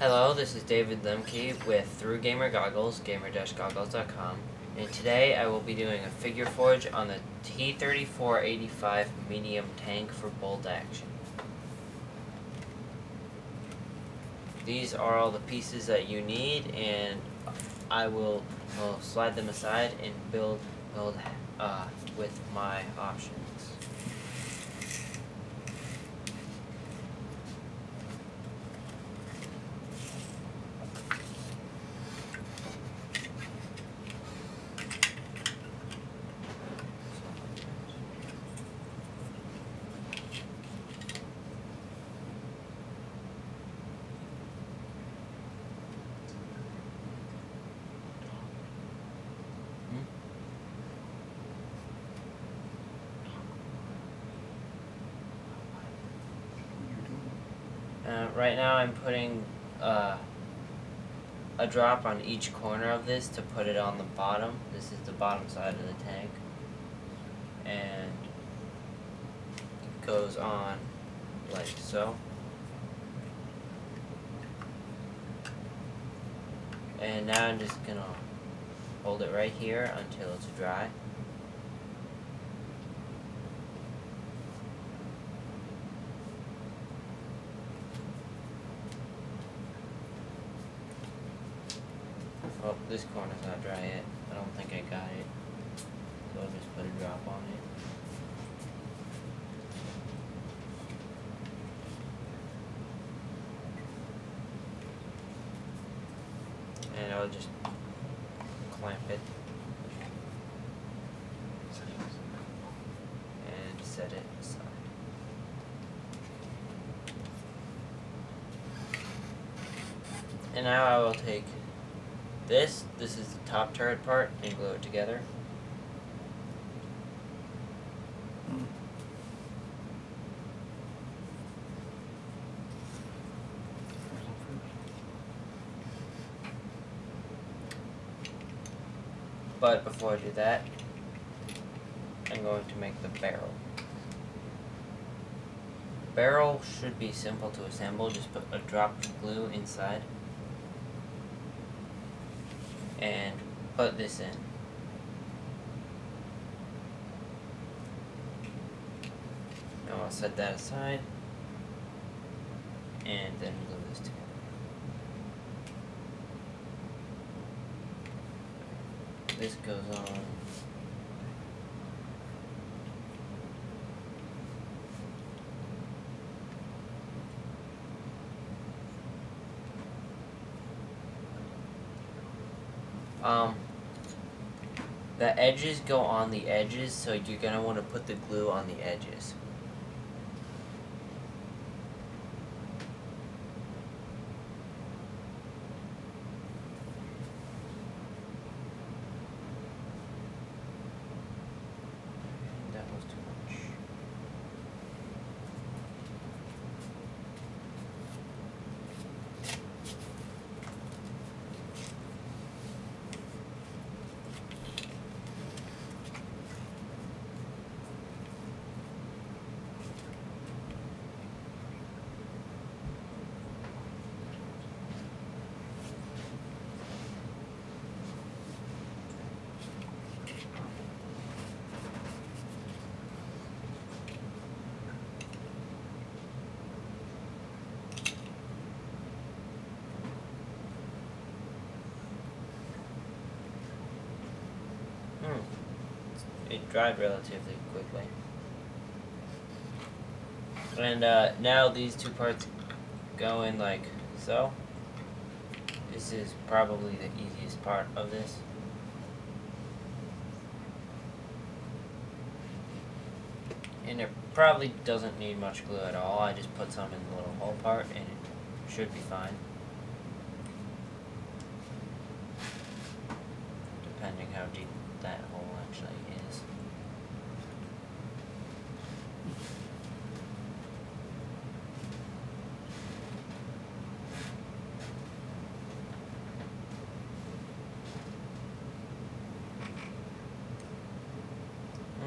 Hello, this is David Lemke with Through Gamer Goggles, gamer-goggles.com, and today I will be doing a figure forge on the T-34 85 medium tank for bolt action. These are all the pieces that you need, and I will slide them aside and build with my options. Right now I'm putting a drop on each corner of this to put it on the bottom. This is the bottom side of the tank. And it goes on like so. And now I'm just gonna hold it right here until it's dry. Oh, this corner's not dry yet. I don't think I got it. So I'll just put a drop on it. And I'll just clamp it. And set it aside. And now I will take this is the top turret part, and glue it together. But before I do that, I'm going to make the barrel. Barrel should be simple to assemble, just put a drop of glue inside. And put this in. Now I'll set that aside, and then glue this together. This goes on. The edges go on the edges, so you're gonna want to put the glue on the edges. That was too much. It dried relatively quickly. And now these two parts go in like so. This is probably the easiest part of this. And it probably doesn't need much glue at all. I just put some in the little hole part and it should be fine. Depending how deep that hole actually is.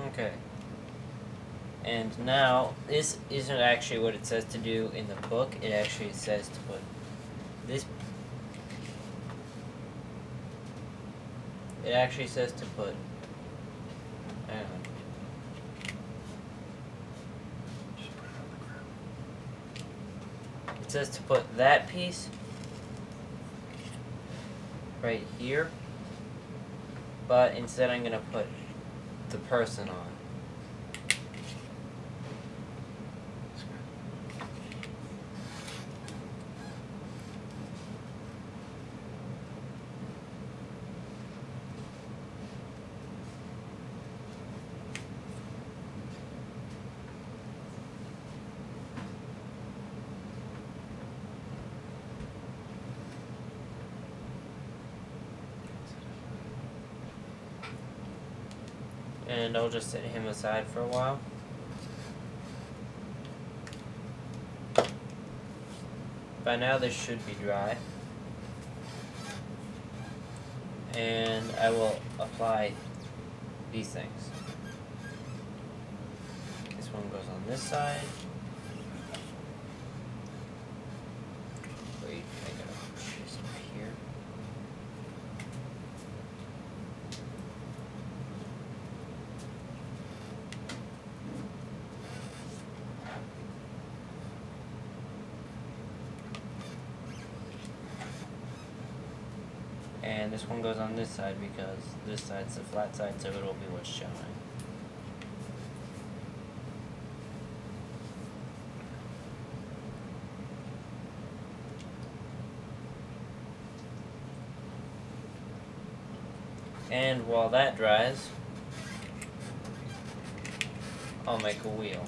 Okay. And now, this isn't actually what it says to do in the book. It actually says to put this, it actually says to put, hang on. It says to put that piece right here, but instead I'm gonna put the person on. And I'll just set him aside for a while. By now this should be dry. And I will apply these things. This one goes on this side. Wait, I gotta push this up here. And this one goes on this side because this side's the flat side, so it'll be what's showing. And while that dries, I'll make a wheel.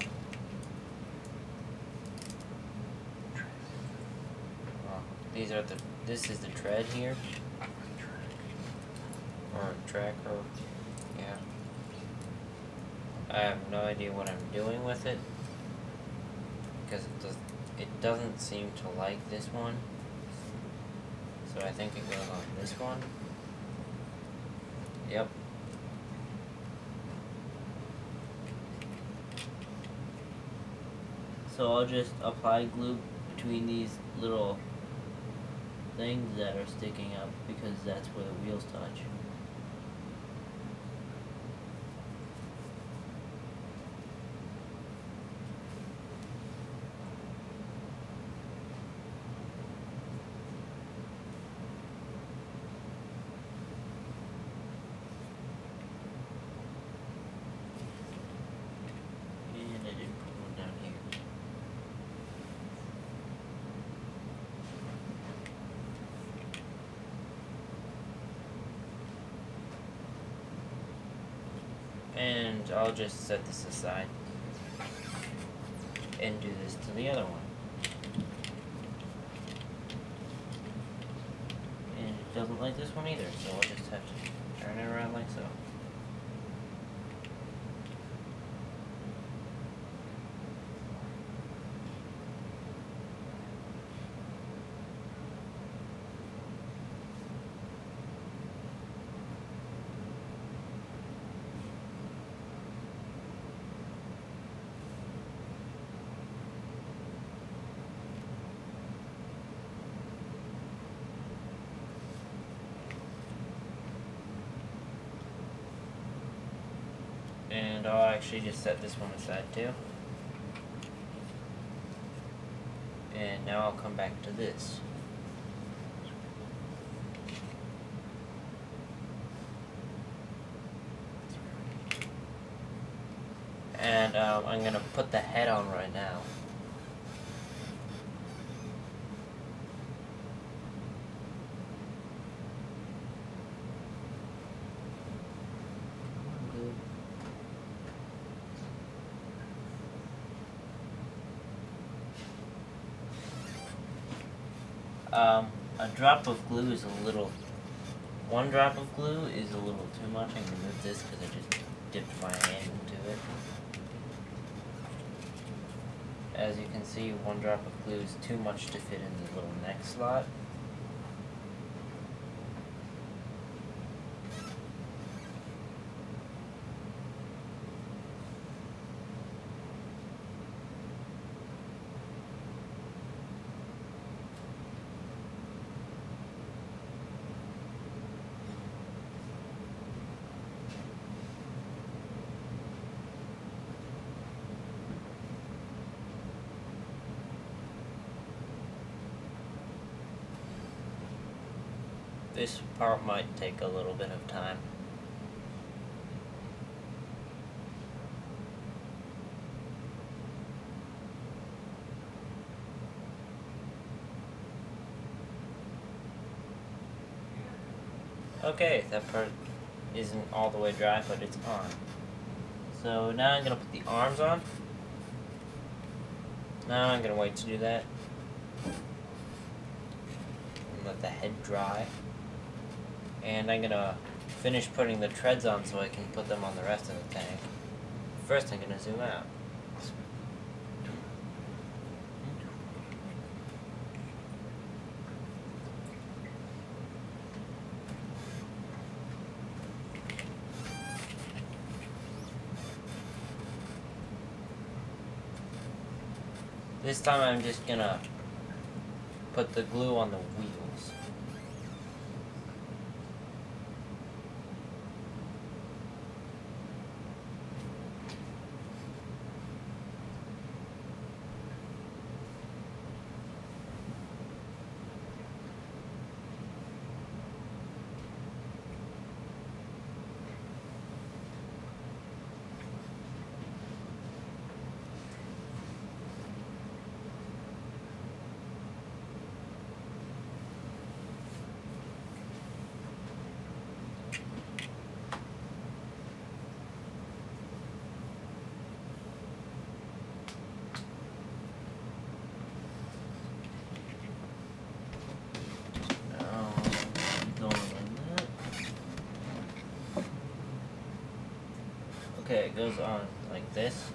This is the tread here. Or track, or, yeah. I have no idea what I'm doing with it, because it doesn't seem to like this one. So I think it goes on this one. Yep. So I'll just apply glue between these little things that are sticking up, because that's where the wheels touch. And I'll just set this aside and do this to the other one. And it doesn't like this one either, so I'll just have to turn it around like so. And I'll actually just set this one aside too. And now I'll come back to this. And I'm gonna put the head on right now. A drop of glue is one drop of glue is a little too much. I'm gonna move this because I just dipped my hand into it. As you can see, one drop of glue is too much to fit in the little neck slot. This part might take a little bit of time. Okay, that part isn't all the way dry, but it's on. So now I'm going to put the arms on. Now I'm going to wait to do that. And let the head dry. And I'm going to finish putting the treads on so I can put them on the rest of the tank. First I'm going to zoom out. This time I'm just gonna put the glue on the wheels. Okay, it goes on like this.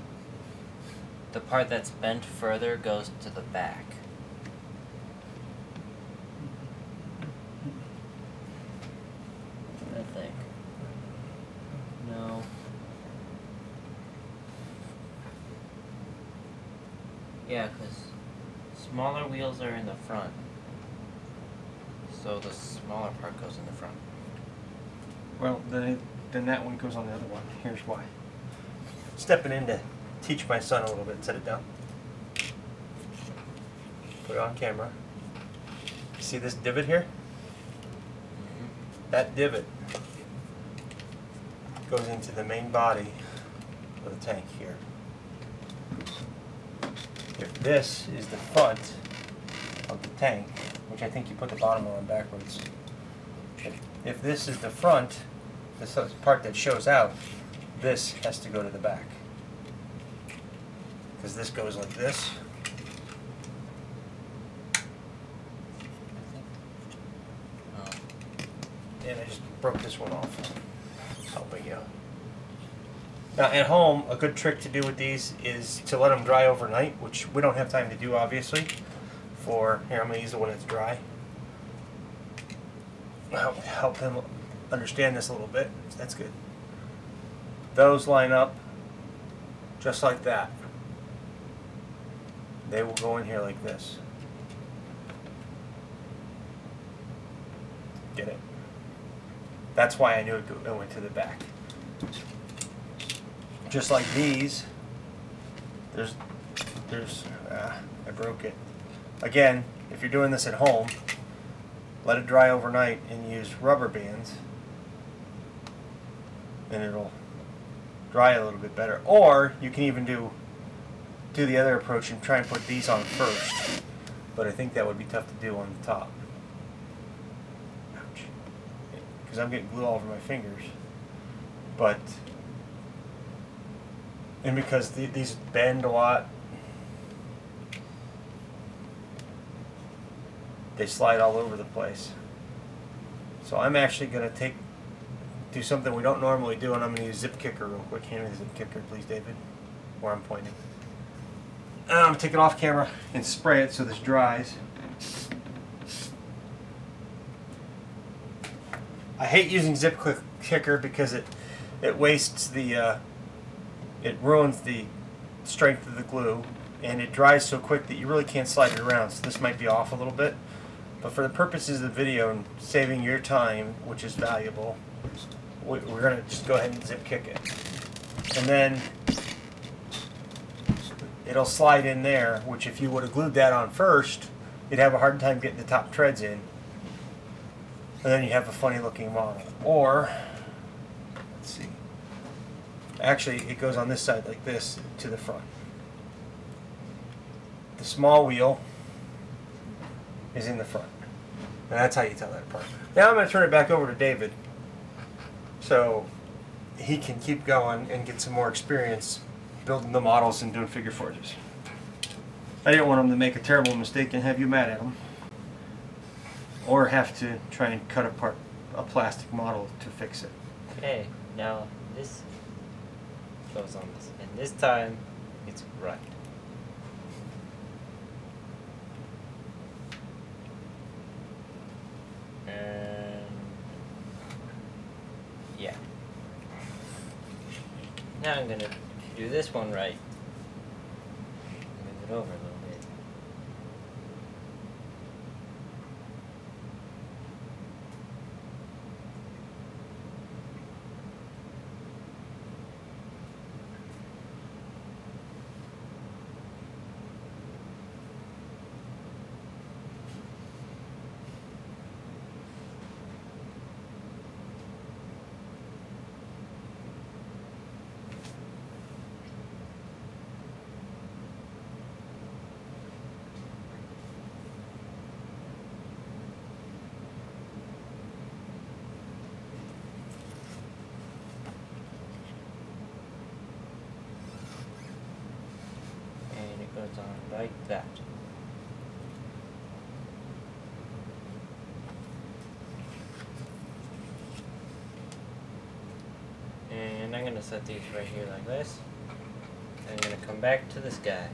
The part that's bent further goes to the back. I think. No. Yeah, because smaller wheels are in the front. So the smaller part goes in the front. Well, then that one goes on the other one. Here's why. Stepping in to teach my son a little bit. Set it down. Put it on camera. See this divot here? Mm-hmm. That divot goes into the main body of the tank here. If this is the front of the tank, which I think you put the bottom on backwards, if this is the front, this part that shows out, this has to go to the back. Because this goes like this. Oh. And I just broke this one off. Helping you. Now at home, a good trick to do with these is to let them dry overnight, which we don't have time to do obviously. Here, I'm going to use the one that's dry. Help him understand this a little bit. That's good. Those line up just like that. They will go in here like this. Get it? That's why I knew it went to the back. Just like these, I broke it. Again, if you're doing this at home, let it dry overnight and use rubber bands, and it'll dry a little bit better. Or you can even do the other approach and try and put these on first. But I think that would be tough to do on the top. Ouch. Because I'm getting glue all over my fingers. And because these bend a lot, they slide all over the place. So I'm actually going to do something we don't normally do, and I'm going to use zip kicker real quick. Hand me the zip kicker, please, David, where I'm pointing. And I'm going to take it off camera and spray it so this dries. I hate using zip kicker because it wastes it ruins the strength of the glue, and it dries so quick that you really can't slide it around. So this might be off a little bit, but for the purposes of the video and saving your time, which is valuable, we're going to just go ahead and zip kick it. And then it'll slide in there, which if you would have glued that on first, you'd have a hard time getting the top treads in. and then you have a funny looking model. Or, let's see, actually it goes on this side like this to the front. The small wheel is in the front. And that's how you tell that apart. Now I'm going to turn it back over to David so he can keep going and get some more experience building the models and doing figure forges. I didn't want him to make a terrible mistake and have you mad at him, or have to try and cut apart a plastic model to fix it. Okay, now this goes on this, and this time it's right. And yeah. Now I'm gonna do this one right. Move it over a little bit. Goes on like that. And I'm going to set these right here like this. I'm going to come back to this guy.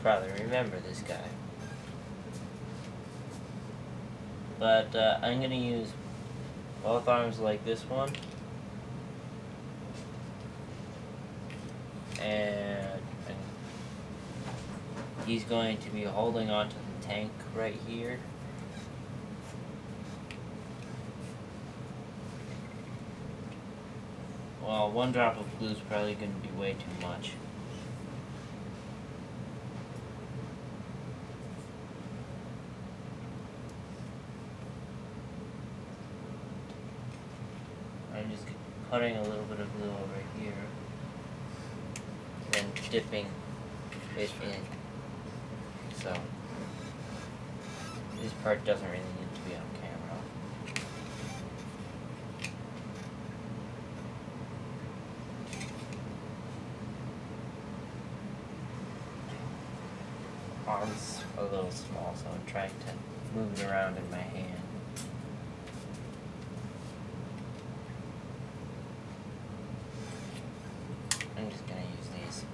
Probably remember this guy. But I'm going to use both arms like this one. And he's going to be holding onto the tank right here. Well, one drop of glue is probably going to be way too much. I'm just putting a little bit of glue over here, then dipping it in. So this part doesn't really need to be on camera. Arm's a little small, so I'm trying to move it around in my hand. I'm just gonna use these.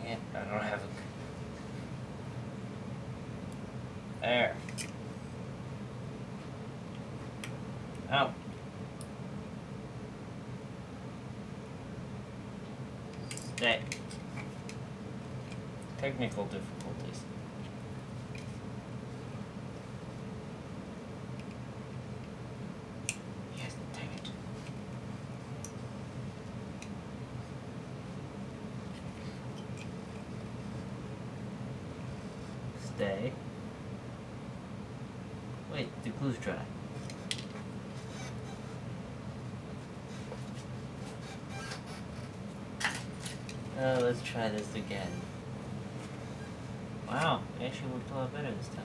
Dang it, I don't have a... There. Oh. Stay. Technical difficulties. Yes, dang it. Stay. Wait, the glue's dry. Let's try this again. Wow, it actually worked a lot better this time.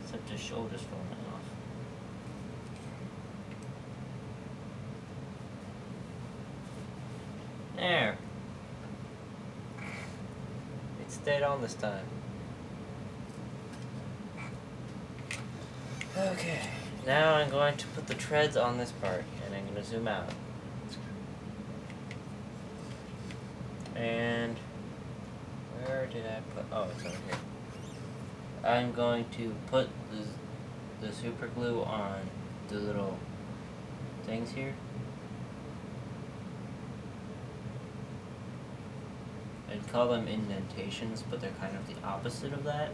Except his shoulder's falling off. There. It stayed on this time. Okay, now I'm going to put the treads on this part, and I'm going to zoom out. And where did I put? Oh, it's over here. I'm going to put the super glue on the little things here. I'd call them indentations, but they're kind of the opposite of that.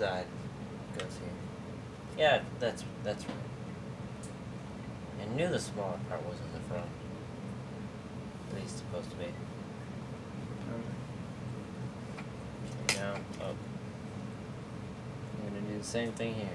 side goes here. Yeah, that's right. I knew the smaller part was in the front. At least supposed to be. Now, oh. I'm gonna do the same thing here.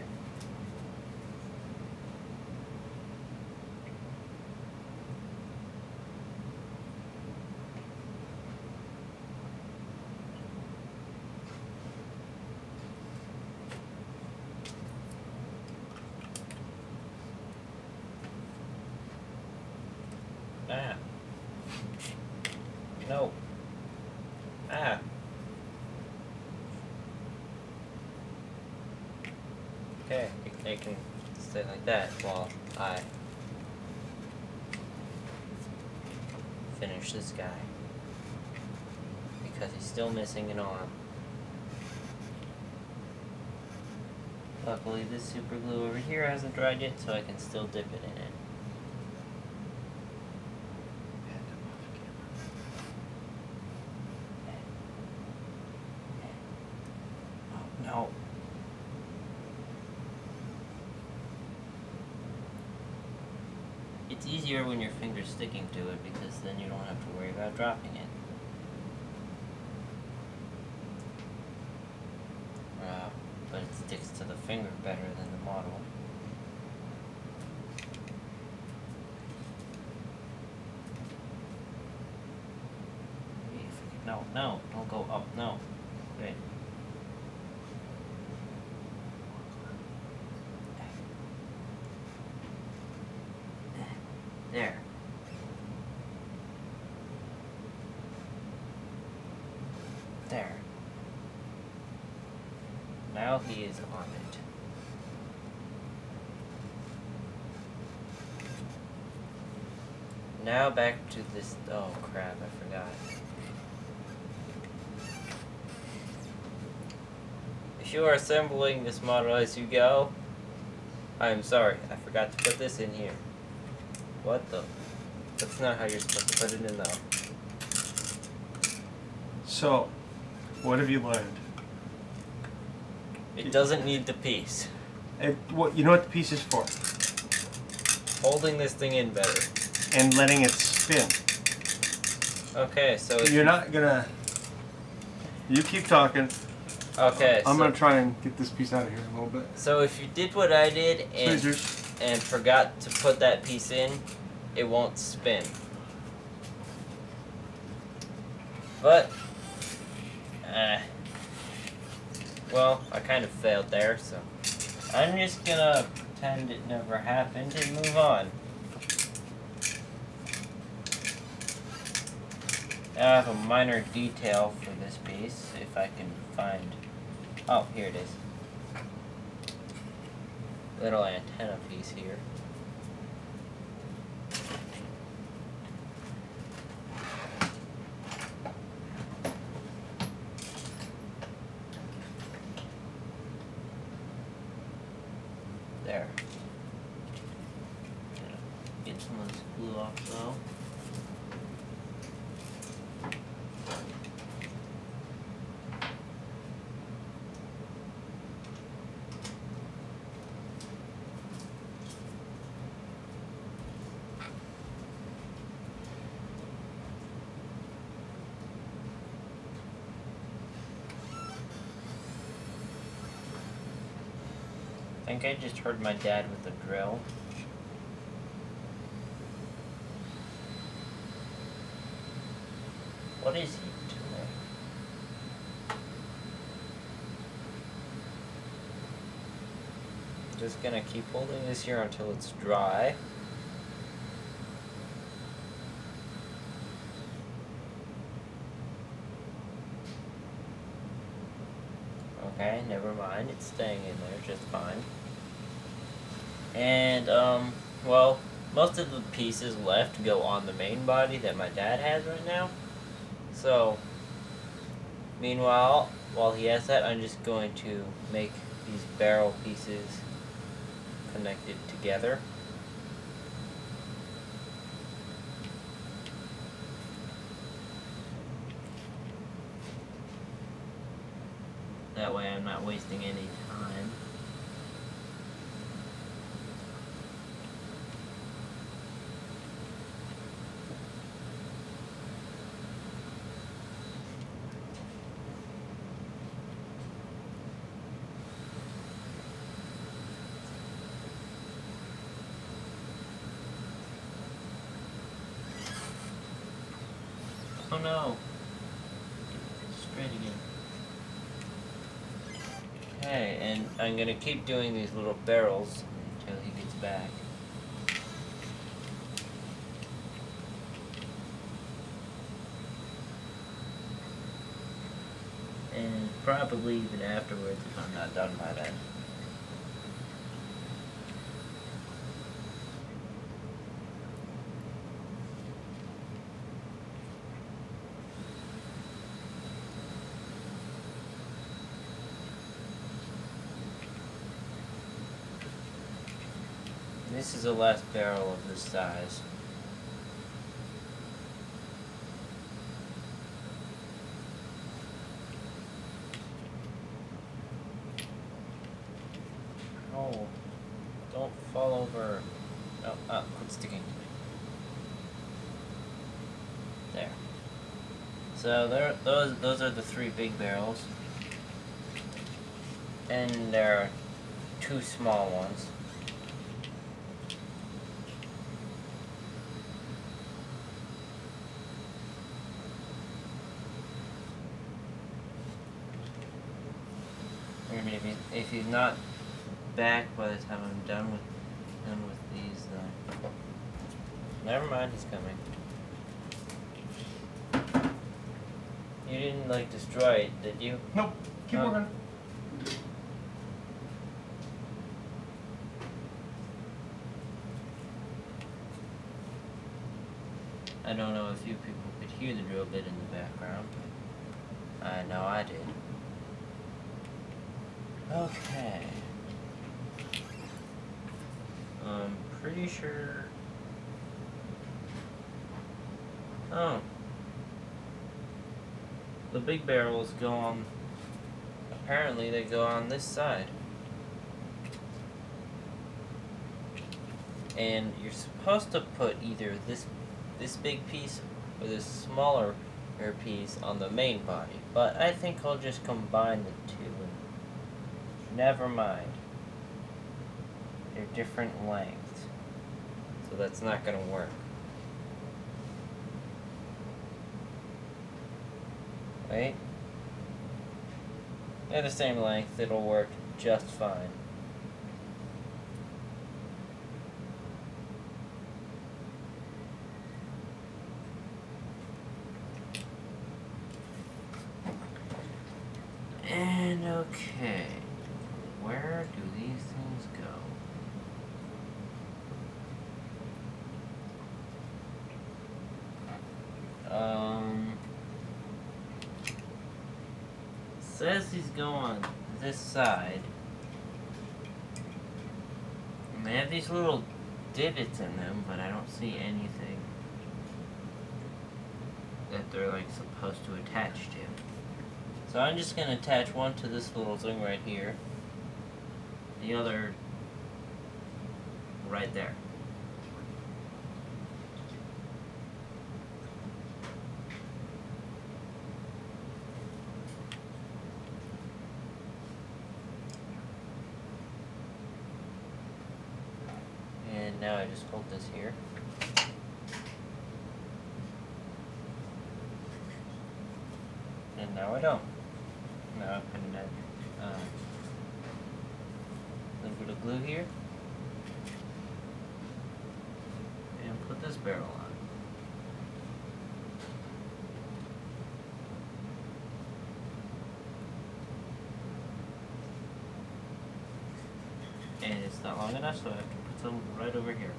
Ah. No. Ah. Okay, it can stay like that while I finish this guy. Because he's still missing an arm. Luckily, this super glue over here hasn't dried yet, so I can still dip it in it. Oh, no. It's easier when your finger's sticking to it because then you don't have to worry about dropping it. But it sticks to the finger better than the model. No, no, don't go up, no. Wait. There. There. Now he is on it. Now back to this. Oh crap, I forgot. If you are assembling this model as you go, I am sorry, I forgot to put this in here. What the? That's not how you're supposed to put it in though. So, what have you learned? It doesn't need the piece. You know what the piece is for? Holding this thing in better. And letting it spin. Okay, so You're not gonna... You keep talking. Okay, I'm gonna try and get this piece out of here a little bit. So if you did what I did and forgot to put that piece in, it won't spin. But, well, I kind of failed there, so I'm just gonna pretend it never happened and move on. Now I have a minor detail for this piece, if I can find... Oh, here it is. Little antenna piece here. There. Get some of this glue off though. I think I just heard my dad with the drill. What is he doing? Just gonna keep holding this here until it's dry. Okay, never mind. It's staying in there just fine. And, well, most of the pieces left go on the main body that my dad has right now. So, meanwhile, while he has that, I'm just going to make these barrel pieces connected together. That way I'm not wasting any time. Oh no! Straight again. Okay, and I'm gonna keep doing these little barrels until he gets back. And probably even afterwards if I'm not done by then. This is the last barrel of this size. Oh, don't fall over. Oh, quit sticking to me. There. So those are the 3 big barrels. And there are 2 small ones. I mean, if he's not back by the time I'm done with these, then never mind, he's coming. You didn't like destroy it, did you? Nope. Keep working. I don't know if you people could hear the drill bit in the background, but I know I did. Okay. I'm pretty sure... Oh. The big barrels go on... Apparently they go on this side. And you're supposed to put either this big piece or this smaller piece on the main body. But I think I'll just combine the two. Never mind. They're different lengths. So that's not gonna work. Wait. They're the same length, it'll work just fine. And okay. Where do these things go? Says these go on this side. And they have these little divots in them, but I don't see anything that they're like supposed to attach to. So I'm just gonna attach one to this little thing right here. The other right there. And now I just hold this here. And now I don't. Now I'm putting that little bit of glue here. And put this barrel on. And it's not long enough, so I have to put some right over here.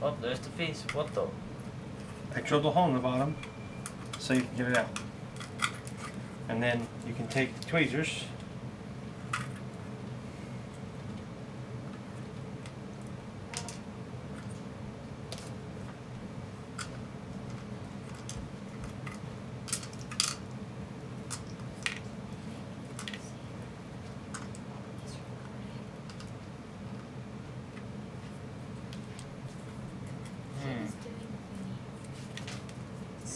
Oh, there's the piece. What the? I drilled a hole in the bottom so you can get it out. And then you can take the tweezers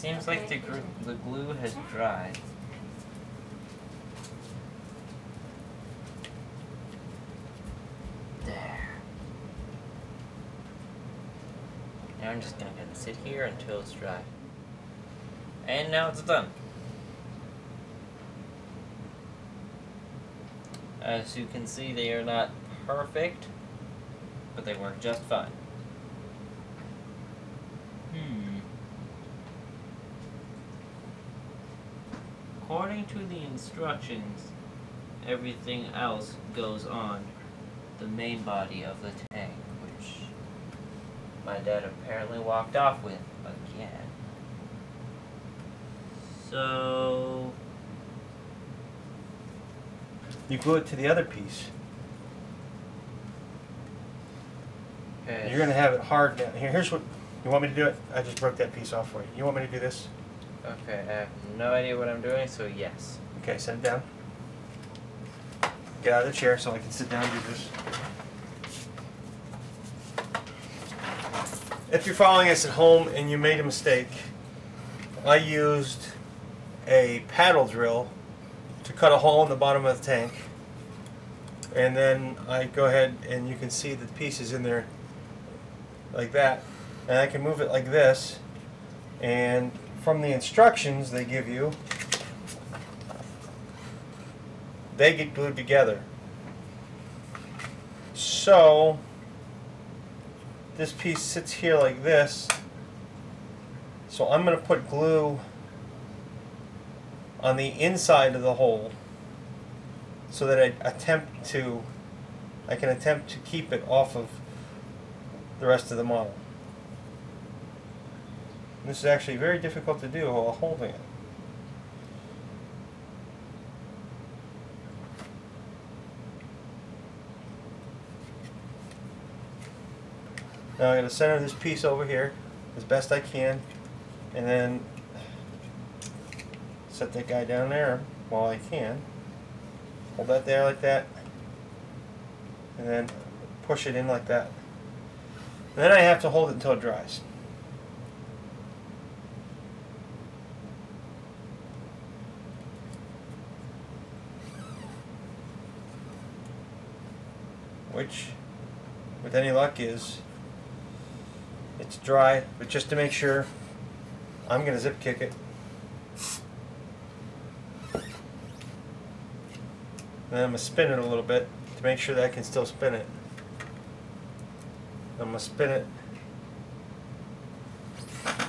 seems like the glue has dried. There. Now I'm just gonna sit here until it's dry. And now it's done. As you can see, they are not perfect, but they work just fine. According to the instructions, everything else goes on the main body of the tank, which my dad apparently walked off with again. So you glue it to the other piece. okay. You're gonna have it hard down here. Here's what you want me to do it. I just broke that piece off for you. You want me to do this? Okay, I have no idea what I'm doing, so yes. Okay, set it down. Get out of the chair so I can sit down and do this. If you're following us at home and you made a mistake, I used a paddle drill to cut a hole in the bottom of the tank, and then I go ahead and you can see the pieces in there like that, and I can move it like this, and from the instructions they give you, they get glued together. So this piece sits here like this, so I'm going to put glue on the inside of the hole so that I can attempt to keep it off of the rest of the model. This is actually very difficult to do while holding it. Now I'm going to center this piece over here as best I can, and then set that guy down there while I can. Hold that there like that, and then push it in like that. And then I have to hold it until it dries. Which, with any luck, is it's dry, but just to make sure, I'm going to zip kick it. And then I'm going to spin it a little bit to make sure that I can still spin it. I'm going to spin it.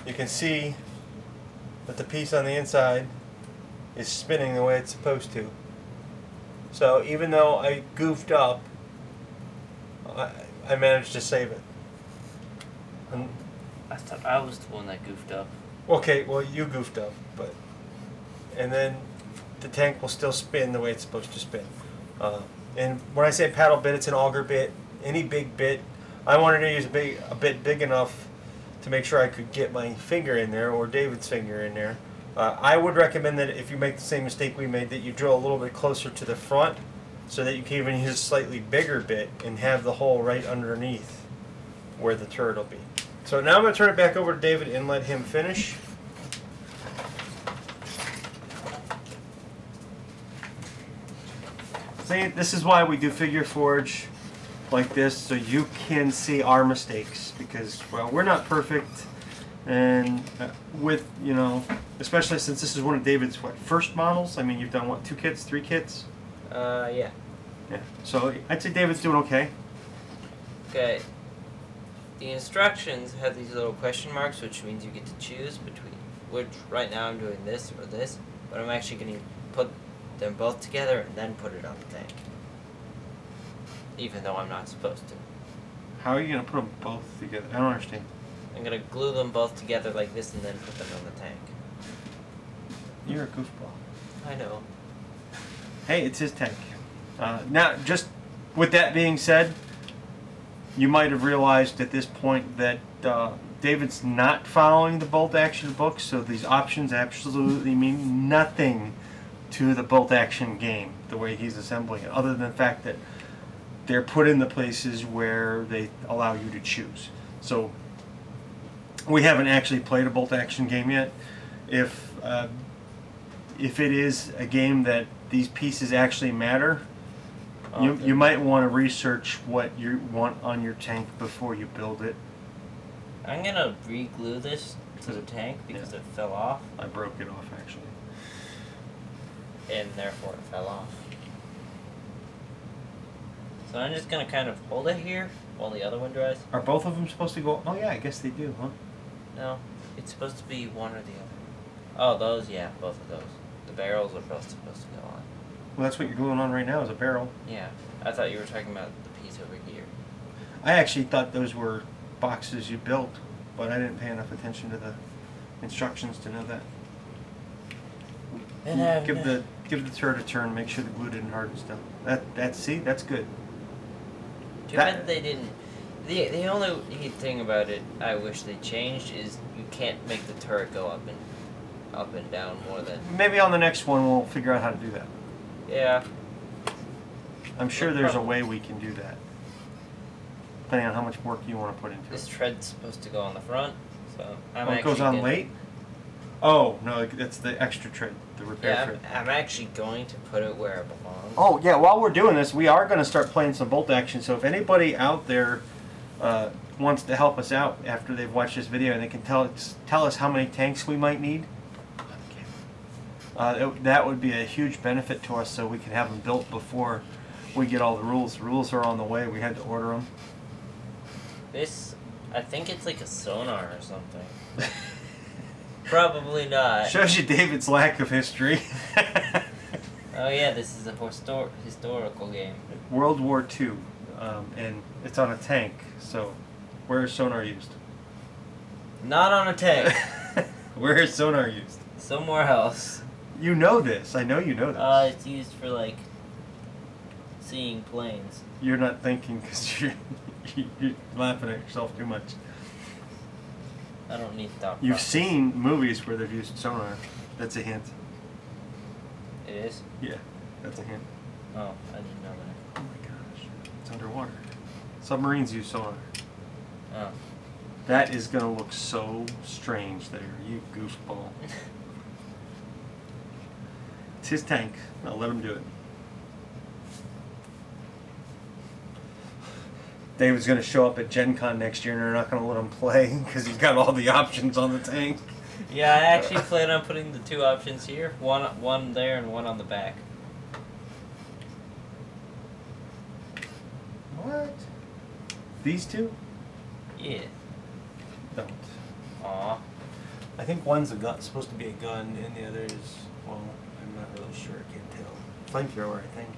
You can see that the piece on the inside is spinning the way it's supposed to. So even though I goofed up, I managed to save it. And I thought I was the one that goofed up. okay, well you goofed up, and then the tank will still spin the way it's supposed to spin. And when I say paddle bit, it's an auger bit, any big bit. I wanted to use a bit big enough to make sure I could get my finger in there, or David's finger in there. I would recommend that if you make the same mistake we made, that you drill a little bit closer to the front, so that you can even use a slightly bigger bit and have the hole right underneath where the turret will be. So now I'm going to turn it back over to David and let him finish. See, this is why we do figure forge like this, so you can see our mistakes, because, well, we're not perfect, and with, you know, especially since this is one of David's, first models? I mean, you've done, 2 kits, 3 kits? Yeah. Yeah, so I'd say David's doing okay. Okay. The instructions have these little question marks, which means you get to choose between, which right now I'm doing this or this, but I'm actually going to put them both together and then put it on the tank. Even though I'm not supposed to. How are you going to put them both together? I don't understand. I'm going to glue them both together like this and then put them on the tank. You're a goofball. I know. Hey, it's his tank. Now, just with that being said, you might have realized at this point that David's not following the bolt action book, so these options absolutely mean nothing to the bolt action game, the way he's assembling it, other than the fact that they're put in the places where they allow you to choose. So we haven't actually played a bolt action game yet, if it is a game that these pieces actually matter, Okay. you might want to research what you want on your tank before you build it. I'm gonna re-glue this to the tank because it fell off, I broke it off actually. and therefore it fell off. So I'm just gonna kind of hold it here while the other one dries. Are both of them supposed to go? Oh yeah, I guess they do, huh? No, it's supposed to be one or the other. Oh, those, yeah, both of those. The barrels are both supposed to go on. Well, that's what you're gluing on right now is a barrel. Yeah, I thought you were talking about the piece over here. I actually thought those were boxes you built, but I didn't pay enough attention to the instructions to know that. And Give the turret a turn. Make sure the glue didn't harden still. See, that's good. Too bad they didn't. The only thing about it I wish they changed is you can't make the turret go up and down more than. Maybe on the next one we'll figure out how to do that. Yeah. I'm sure there's a way we can do that, depending on how much work you want to put into This it. tread's supposed to go on the front, so I'm It goes on late? Oh, no, that's the extra tread, the repair tread. I'm actually going to put it where it belongs. Oh, yeah, while we're doing this, we are going to start playing some bolt action, so if anybody out there wants to help us out after they've watched this video and they can tell us how many tanks we might need, that would be a huge benefit to us so we can have them built before we get all the rules. The rules are on the way. We had to order them. This, I think it's like a sonar or something. Probably not. Shows you David's lack of history. Oh yeah, this is a historical game. World War II, and it's on a tank, so where is sonar used? Not on a tank. Where is sonar used? Somewhere else. You know this. I know you know this. It's used for like seeing planes. You're not thinking because you're laughing at yourself too much. I don't need thought You've process. seen movies where they've used sonar. That's a hint. It is? Yeah, that's a hint. Oh, I didn't know that. Oh my gosh, it's underwater. Submarines use sonar. Oh. That is gonna look so strange there, you goofball. It's his tank. I'll let him do it. David's going to show up at Gen Con next year and they're not going to let him play because he's got all the options on the tank. Yeah, I actually plan on putting the two options here. One there and one on the back. What? These two? Yeah. Don't. Aw. I think one's supposed to be a gun and the other is, well, I'm not really sure. I can't tell. Flamethrower, I think.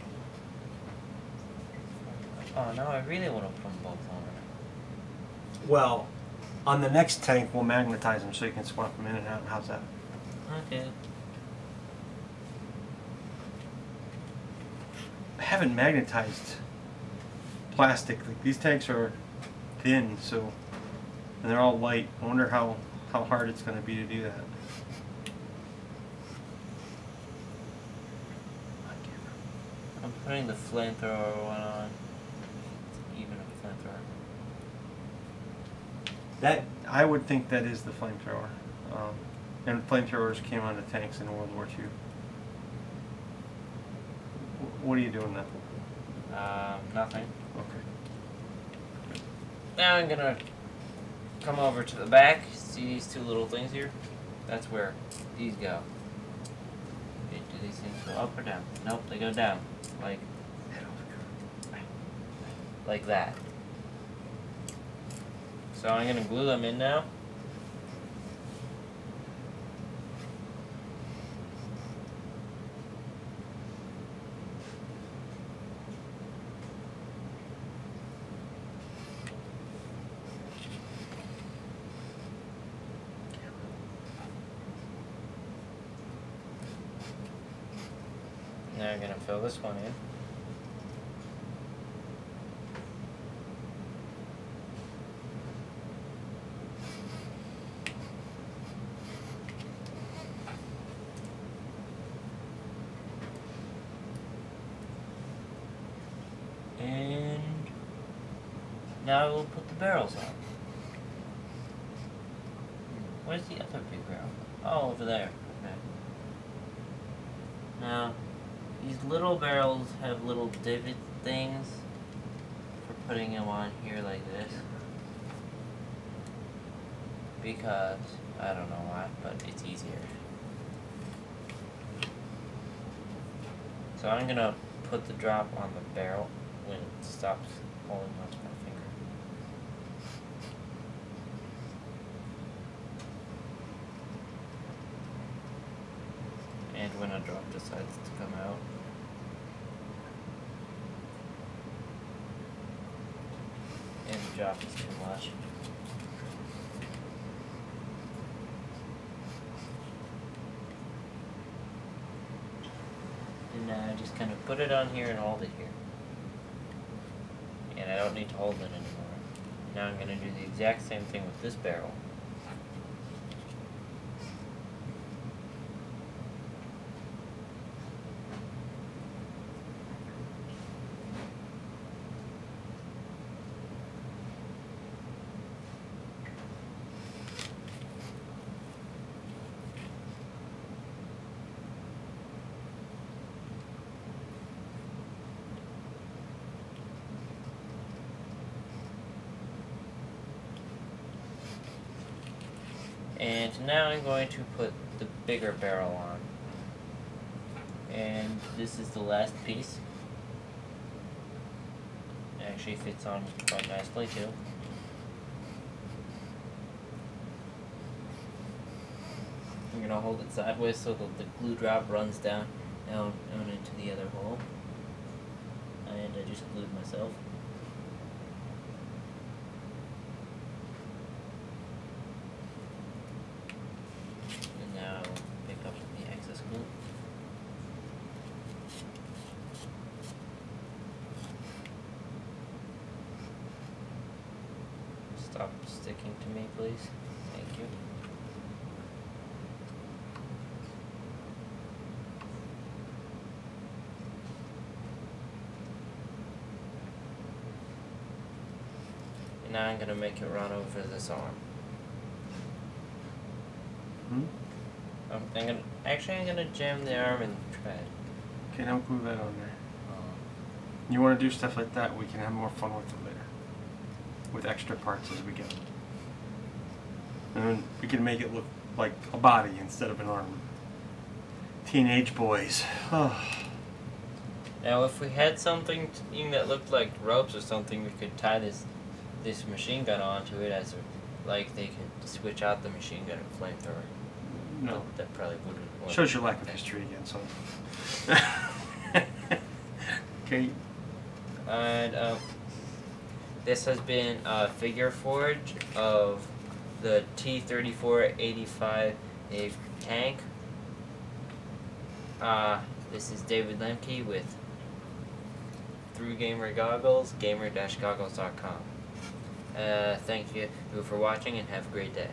Oh no, I really want to put them both on. Well, on the next tank, we'll magnetize them so you can swap them in and out. How's that? Okay. I haven't magnetized plastic. Like, these tanks are thin, so, and they're all light. I wonder how hard it's going to be to do that. I'm putting the flamethrower one on. It's even a flamethrower. That, I would think that is the flamethrower. And flamethrowers came onto tanks in World War II. What are you doing now? Nothing. Okay. Now I'm gonna come over to the back. See these two little things here? That's where these go. Okay, do these things go up or down? Nope, they go down. Like that. So I'm gonna glue them in now. Now I'm gonna fill this one in. And now we'll put the barrels on. Where's the other big barrel? Oh, over there. Okay. Now, these little barrels have little divot things for putting them on here like this. Because, I don't know why, but it's easier. So I'm gonna put the drop on the barrel when it stops holding onto my finger. And when a drop decides to come out. And the drop is too much. And now I just kind of put it on here and hold it here. And I don't need to hold it anymore. Now I'm going to do the exact same thing with this barrel. And now I'm going to put the bigger barrel on. And this is the last piece. It actually fits on quite nicely too. I'm going to hold it sideways so that the glue drop runs down into the other hole. And I just glued myself. Stop sticking to me, please. Thank you. And now I'm going to make it run over this arm. I'm gonna jam the arm in the tread. Okay, now glue that on there. You want to do stuff like that, we can have more fun with it later. With extra parts as we go. And then we can make it look like a body instead of an arm. Teenage boys. Oh. Now if we had something that looked like ropes or something, we could tie this machine gun onto it as like they could switch out the machine gun and flamethrower. No. But that probably wouldn't work. Shows your lack of history again, so. Okay. And this has been a figure forge of the T-34 85 tank. This is David Lemke with Through Gamer Goggles, gamer-goggles.com. Thank you for watching and have a great day.